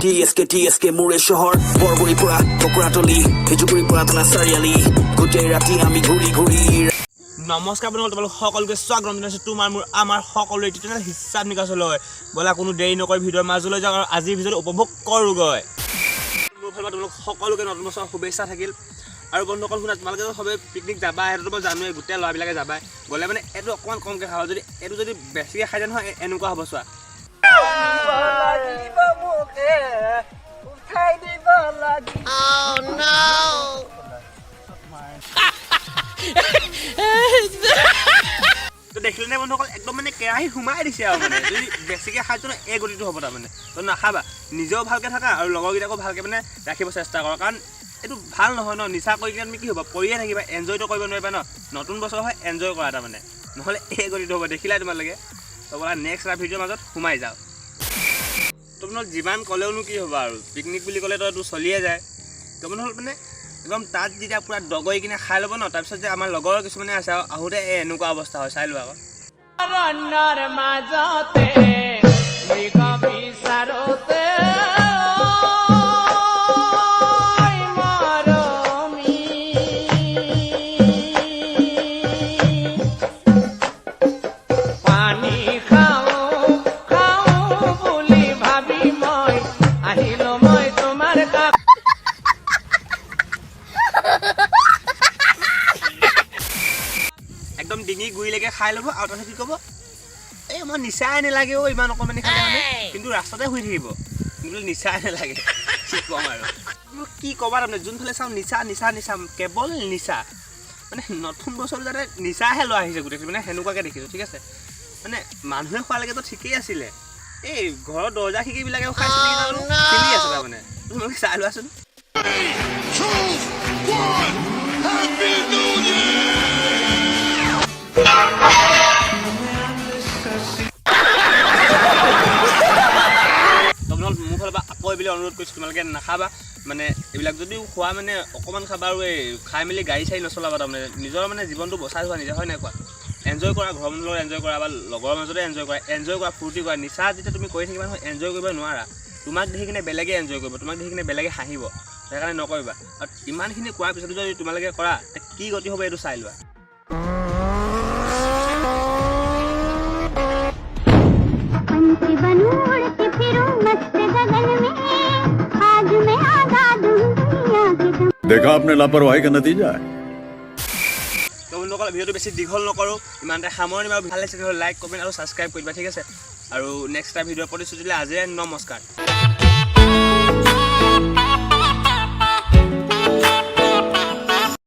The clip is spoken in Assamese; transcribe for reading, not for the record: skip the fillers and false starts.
TSK মোৰে চহৰ বৰগুৰি পৰা টকৰাতলি খেজুগুৰি পৰা থানা চাৰিআলি গোটেই ৰাতি আমি ঘূৰি নমস্কাৰ বন্ধুসকল তোমালোক সকলোকে স্বাগতম জনাইছোঁ তোমাৰ মোৰ আমাৰ সকলোৰে এইটো চেনেল হিচাপ নিকাচলৈ ব'লা কোনো দেৰি নকৰি ভিডিঅ'ৰ মাজলৈ যাওঁ আৰু আজিৰ ভিডিঅ'টো উপভোগ কৰোঁগৈ মোৰ ফালৰ পৰা তোমালোক সকলোকে নতুন বছৰৰ শুভেচ্ছা থাকিল আৰু বন্ধুসকল শুনা তোমালোকে সবে পিকনিক যাবা সেইটো মই জানোৱেই গোটেই ল'ৰাবিলাকে যাবা গ'লে মানে এইটো অকণমান কমকৈ খাবা যদি এইটো যদি বেছিকৈ খাই যায় নহয় এনেকুৱা হ'ব চোৱা দেখিলে নে বন্ধুসকল একদম মানে কেৰাহী সোমাই দিছে আৰু মানে যদি বেছিকৈ খাইছো ন এই গতিটো হ'ব তাৰমানে তো নাখাবা নিজেও ভালকৈ থাকা আৰু লগৰকেইটাকো ভালকৈ মানে ৰাখিব চেষ্টা কৰা কাৰণ এইটো ভাল নহয় ন নিচা কৰি কিনে তুমি কি হ'ব কৰিয়ে থাকিবা এনজয়টো কৰিব নোৱাৰিবা ন নতুন বছৰ হয় এনজয় কৰা তাৰমানে নহ'লে এই গতিটো হ'ব দেখিলাই তোমালোকে তো বোলা নেক্সট এটা ভিডিঅ'ৰ মাজত সোমাই যাওঁ তোমালোক যিমান ক'লেওনো কি হ'ব আৰু পিকনিক বুলি ক'লেতো এইটো চলিয়ে যায় তো বন্ধুসকল মানে একদম তাত যেতিয়া পূৰা দগৰি কিনে খাই ল'ব ন তাৰপিছত যে আমাৰ লগৰ কিছুমানে আছে আৰু আহোঁতে এনেকুৱা অৱস্থা হয় চাই লোৱা আকৌ একদম ডিঙি গুৰিলৈকে খাই ল'ব আৰু তাৰপিছত কি ক'ব এই মই নিচাই নালাগে অ' ইমান অকণমানি খালে মানে কিন্তু ৰাস্তাতে শুই থাকিব কিন্তু নিচাই নালাগে কি ক'ম আৰু কি ক'বা তাৰমানে যোনফালে চাওঁ নিচা নিচা নিচা কেৱল নিচা মানে নতুন বছৰ যাতে নিচাহে লৈ আহিছে গোটেইখিনি মানে সেনেকুৱাকৈ দেখিছোঁ ঠিক আছে মানে মানুহে খোৱালৈকেতো ঠিকেই আছিলে এই ঘৰৰ দৰ্জা খিৰিকীবিলাকেও খাইছিলে খেলি আছে তাৰমানে তোমালোকে চাই লোৱাচোন মোৰ ফালৰ পৰা আকৌ এইবিলাক অনুৰোধ কৰিছোঁ তোমালোকে নাখাবা মানে এইবিলাক যদিও খোৱা মানে অকণমান খাবা আৰু এই খাই মেলি গাড়ী চাড়ী নচলাবা তাৰমানে নিজৰ মানে জীৱনটো বচাই হোৱা নিজে হয় নাই কোৱা এনজয় কৰা ঘৰৰ মানুহৰ লগত এনজয় কৰা বা লগৰ মাজতে এনজয় কৰা ফূৰ্তি কৰা নিচা যেতিয়া তুমি কৰি থাকিবা নহয় এনজয় কৰিব নোৱাৰা তোমাক দেখি কিনে বেলেগে এনজয় কৰিব তোমাক দেখি কিনে বেলেগে হাঁহিব সেইকাৰণে নকৰিবা আৰু ইমানখিনি কোৱাৰ পিছতো যদি তোমালোকে কৰা কি গতি হ'ব এইটো চাই লোৱা देखा आपने लापरवाही का नतीजा है বন্ধুসকল ভিডিঅ'টো বেছি দীঘল নকৰোঁ ইমানতে সামৰণি বাৰু ভাল লাগিছে লাইক কমেণ্ট আৰু ছাবস্ক্ৰাইব কৰিবা ঠিক আছে আৰু নেক্সট এটা ভিডিঅ'ৰ প্ৰতিশ্ৰুতি দিলে আজিয়ে নমস্কাৰ